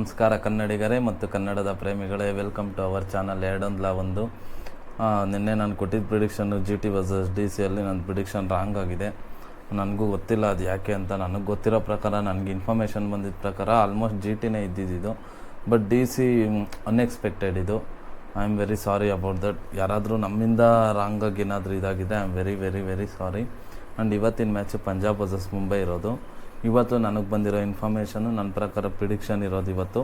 ನಮಸ್ಕಾರ ಕನ್ನಡಿಗರೇ ಮತ್ತು ಕನ್ನಡದ ಪ್ರೇಮಿಗಳೇ, ವೆಲ್ಕಮ್ ಟು ಅವರ್ ಚಾನಲ್ ಎರಡೊಂದಲ ಒಂದು. ನಿನ್ನೆ ನಾನು ಕೊಟ್ಟಿದ್ದ ಪ್ರಿಡಿಕ್ಷನ್ನು GT ವರ್ಸಸ್ DC ಅಲ್ಲಿ ನನ್ನ ಪ್ರಿಡಿಕ್ಷನ್ ರಾಂಗ್ ಆಗಿದೆ. ನನಗೂ ಗೊತ್ತಿಲ್ಲ ಅದು ಯಾಕೆ ಅಂತ. ನನಗೆ ಗೊತ್ತಿರೋ ಪ್ರಕಾರ, ನನಗೆ ಇನ್ಫಾರ್ಮೇಷನ್ ಬಂದಿದ್ದ ಪ್ರಕಾರ ಆಲ್ಮೋಸ್ಟ್ GTನೇ ಇದ್ದಿದ್ದು. ಬಟ್ DC ಅನ್ಎಕ್ಸ್ಪೆಕ್ಟೆಡ್ ಇದು. I am very sorry about that. ಯಾರಾದರೂ ನಮ್ಮಿಂದ ರಾಂಗಾಗಿ ಏನಾದರೂ ಇದಾಗಿದೆ, I am very very very sorry. And ಇವತ್ತಿನ ಮ್ಯಾಚು ಪಂಜಾಬ್ ವರ್ಸಸ್ ಮುಂಬೈ ಇರೋದು. ಇವತ್ತು ನನಗೆ ಬಂದಿರೋ ಇನ್ಫಾರ್ಮೇಷನ್ನು, ನನ್ನ ಪ್ರಕಾರ ಪ್ರಿಡಿಕ್ಷನ್ ಇರೋದು ಇವತ್ತು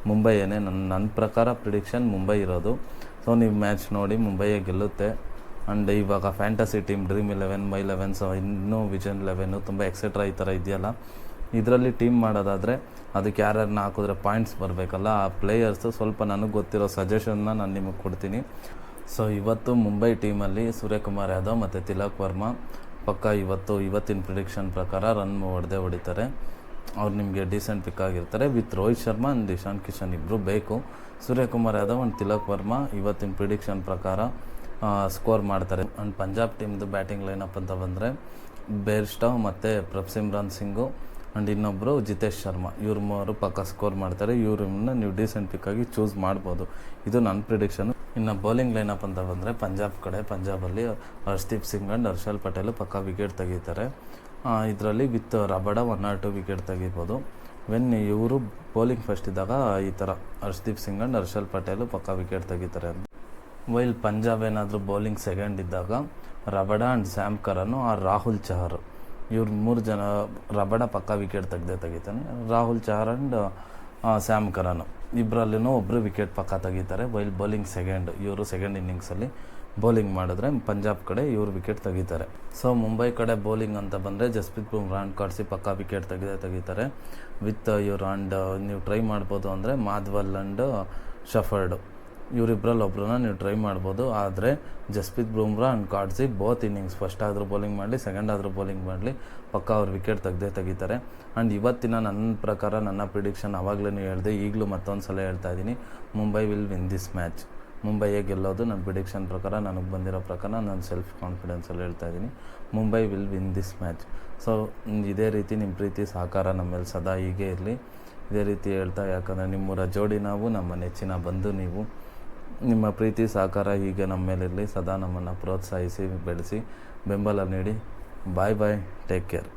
ಮುಂಬೈಯೇ. ನನ್ನ ಪ್ರಕಾರ ಪ್ರಿಡಿಕ್ಷನ್ ಮುಂಬೈ ಇರೋದು. ಸೊ ನೀವು ಮ್ಯಾಚ್ ನೋಡಿ, ಮುಂಬೈಯೇ ಗೆಲ್ಲುತ್ತೆ. ಆ್ಯಂಡ್ ಇವಾಗ ಫ್ಯಾಂಟಸಿ ಟೀಮ್ Dream11, My11, ಇನ್ನೂ Vision 11 ತುಂಬ ಎಕ್ಸೆಟ್ರಾ ಈ ಥರ ಇದೆಯಲ್ಲ, ಇದರಲ್ಲಿ ಟೀಮ್ ಮಾಡೋದಾದರೆ ಅದಕ್ಕೆ ಯಾರ್ಯಾರನ್ನ ಹಾಕಿದ್ರೆ ಪಾಯಿಂಟ್ಸ್ ಬರಬೇಕಲ್ಲ, ಆ ಪ್ಲೇಯರ್ಸು ಸ್ವಲ್ಪ ನನಗೆ ಗೊತ್ತಿರೋ ಸಜೆಷನ್ನ ನಾನು ನಿಮಗೆ ಕೊಡ್ತೀನಿ. ಸೊ ಇವತ್ತು ಮುಂಬೈ ಟೀಮಲ್ಲಿ ಸೂರ್ಯಕುಮಾರ್ ಯಾದವ್ ಮತ್ತು ತಿಲಕ್ ವರ್ಮಾ ಪಕ್ಕ ಇವತ್ತಿನ ಪ್ರಿಡಿಕ್ಷನ್ ಪ್ರಕಾರ ರನ್ ಹೊಡಿತಾರೆ. ಅವ್ರು ನಿಮಗೆ ಡೀಸೆಂಟ್ ಪಿಕ್ ಆಗಿರ್ತಾರೆ. ವಿತ್ ರೋಹಿತ್ ಶರ್ಮಾ ಆ್ಯಂಡ್ ಇಶಾನ್ ಕಿಶನ್ ಇಬ್ಬರು ಬೇಕು. ಸೂರ್ಯಕುಮಾರ್ ಯಾದವ್ ಆ್ಯಂಡ್ ತಿಲಕ್ ವರ್ಮಾ ಇವತ್ತಿನ ಪ್ರಿಡಿಕ್ಷನ್ ಪ್ರಕಾರ ಸ್ಕೋರ್ ಮಾಡ್ತಾರೆ. ಆ್ಯಂಡ್ ಪಂಜಾಬ್ ಟೀಮ್ದು ಬ್ಯಾಟಿಂಗ್ ಲೈನಪ್ ಅಂತ ಬಂದರೆ ಬೇರ್ಸ್ಟೋ ಮತ್ತು ಪ್ರಭ್ಸಿಮ್ರಾನ್ ಸಿಂಗು ಆ್ಯಂಡ್ ಇನ್ನೊಬ್ಬರು ಜಿತೇಶ್ ಶರ್ಮಾ, ಇವ್ರು ಮೂವರು ಪಕ್ಕ ಸ್ಕೋರ್ ಮಾಡ್ತಾರೆ. ಇವ್ರನ್ನ ನೀವು ಡೀಸೆಂಟ್ ಪಿಕ್ಕಾಗಿ ಚೂಸ್ ಮಾಡ್ಬೋದು. ಇದು ನನ್ನ ಪ್ರಿಡಿಕ್ಷನು. ಇನ್ನು ಬೌಲಿಂಗ್ ಲೈನಪ್ ಅಂತ ಬಂದರೆ ಪಂಜಾಬಲ್ಲಿ ಹರ್ಷದೀಪ್ ಸಿಂಗ್ ಆ್ಯಂಡ್ ಹರ್ಷಲ್ ಪಟೇಲು ಪಕ್ಕ ವಿಕೆಟ್ ತೆಗಿತಾರೆ. ಇದರಲ್ಲಿ ವಿತ್ ರಬಡ 1 or 2 ವಿಕೆಟ್ ತೆಗಿಬೋದು. ವೆನ್ ಇವರು ಬೌಲಿಂಗ್ ಫಸ್ಟ್ ಇದ್ದಾಗ ಈ ಥರ ಹರ್ಷದೀಪ್ ಸಿಂಗ್ ಆ್ಯಂಡ್ ಹರ್ಷಲ್ ಪಟೇಲು ಪಕ್ಕ ವಿಕೆಟ್ ತೆಗಿತಾರೆ. ವೈಲ್ ಪಂಜಾಬ್ ಏನಾದರೂ ಬೌಲಿಂಗ್ ಸೆಕೆಂಡ್ ಇದ್ದಾಗ Rabada and Sam Curran or Rahul Chahar, ಇವ್ರು 3 ಜನ, ರಬಡ ಪಕ್ಕ ವಿಕೆಟ್ ತೆಗಿತಾನೆ. Rahul Chahar and Sam Curran ಇಬ್ಬರಲ್ಲೂ ಒಬ್ಬರು ವಿಕೆಟ್ ಪಕ್ಕ ತೆಗಿತಾರೆ. ವೈಲ್ ಬೌಲಿಂಗ್ ಸೆಕೆಂಡ್, ಇವರು ಸೆಕೆಂಡ್ ಇನ್ನಿಂಗ್ಸಲ್ಲಿ ಬೌಲಿಂಗ್ ಮಾಡಿದ್ರೆ ಪಂಜಾಬ್ ಕಡೆ ಇವರು ವಿಕೆಟ್ ತೆಗಿತಾರೆ. ಸೊ ಮುಂಬೈ ಕಡೆ ಬೌಲಿಂಗ್ ಅಂತ ಬಂದರೆ ಜಸ್ಪ್ರೀತ್ ಬುಮ್ರಾ ಆ್ಯಂಡ್ ಕಾರ್ಸಿ ಪಕ್ಕ ವಿಕೆಟ್ ತೆಗಿತಾರೆ ವಿತ್ ಇವರು. ಆ್ಯಂಡ್ ನೀವು ಟ್ರೈ ಮಾಡ್ಬೋದು ಅಂದರೆ ಮಾಧ್ವಲ್ ಆ್ಯಂಡ್ ಶಫರ್ಡ್, ಇವರಿಬ್ಬರಲ್ಲಿ ಒಬ್ಬರನ್ನ ನೀವು ಟ್ರೈ ಮಾಡ್ಬೋದು. ಆದರೆ ಜಸ್ಪ್ರೀತ್ ಬುಮ್ರಾ ಆ್ಯಂಡ್ ಕಾರ್ಸಿ ಬೋತ್ ಇನ್ನಿಂಗ್ಸ್, ಫಸ್ಟ್ ಆದರೂ ಬೌಲಿಂಗ್ ಮಾಡಲಿ, ಸೆಕೆಂಡ್ ಆದರೂ ಬೌಲಿಂಗ್ ಮಾಡಲಿ, ಪಕ್ಕ ಅವ್ರು ವಿಕೆಟ್ ತೆಗಿತಾರೆ. ಆ್ಯಂಡ್ ಇವತ್ತಿನ ನನ್ನ ಪ್ರಕಾರ, ನನ್ನ ಪ್ರಿಡಿಕ್ಷನ್ ಆವಾಗಲೇ ಹೇಳಿದೆ, ಈಗಲೂ ಮತ್ತೊಂದು ಸಲ ಹೇಳ್ತಾ ಇದ್ದೀನಿ, Mumbai will win this match. ಮುಂಬೈಯೇ ಗೆಲ್ಲೋದು ನನ್ನ ಪ್ರಿಡಿಕ್ಷನ್ ಪ್ರಕಾರ. ನನಗೆ ಬಂದಿರೋ ಪ್ರಕಾರ ನಾನು ಸೆಲ್ಫ್ ಕಾನ್ಫಿಡೆನ್ಸಲ್ಲಿ ಹೇಳ್ತಾ ಇದ್ದೀನಿ, Mumbai will win this match. So ಇದೇ ರೀತಿ ನಿಮ್ಮ ಪ್ರೀತಿ ಸಹಕಾರ ನಮ್ಮ ಮೇಲೆ ಸದಾ ಹೀಗೆ ಇರಲಿ. ಇದೇ ರೀತಿ ಹೇಳ್ತಾ, ಯಾಕಂದರೆ ನಿಮ್ಮೂರ ಜೋಡಿ ನಾವು, ನಮ್ಮ ನೆಚ್ಚಿನ ಬಂಧು ನೀವು. ನಿಮ್ಮ ಪ್ರೀತಿ ಸಹಕಾರ ಹೀಗೆ ನಮ್ಮ ಮೇಲಿರಲಿ. ಸದಾ ನಮ್ಮನ್ನು ಪ್ರೋತ್ಸಾಹಿಸಿ, ಬೆಳೆಸಿ, ಬೆಂಬಲ ನೀಡಿ. ಬಾಯ್, ಟೇಕ್ ಕೇರ್.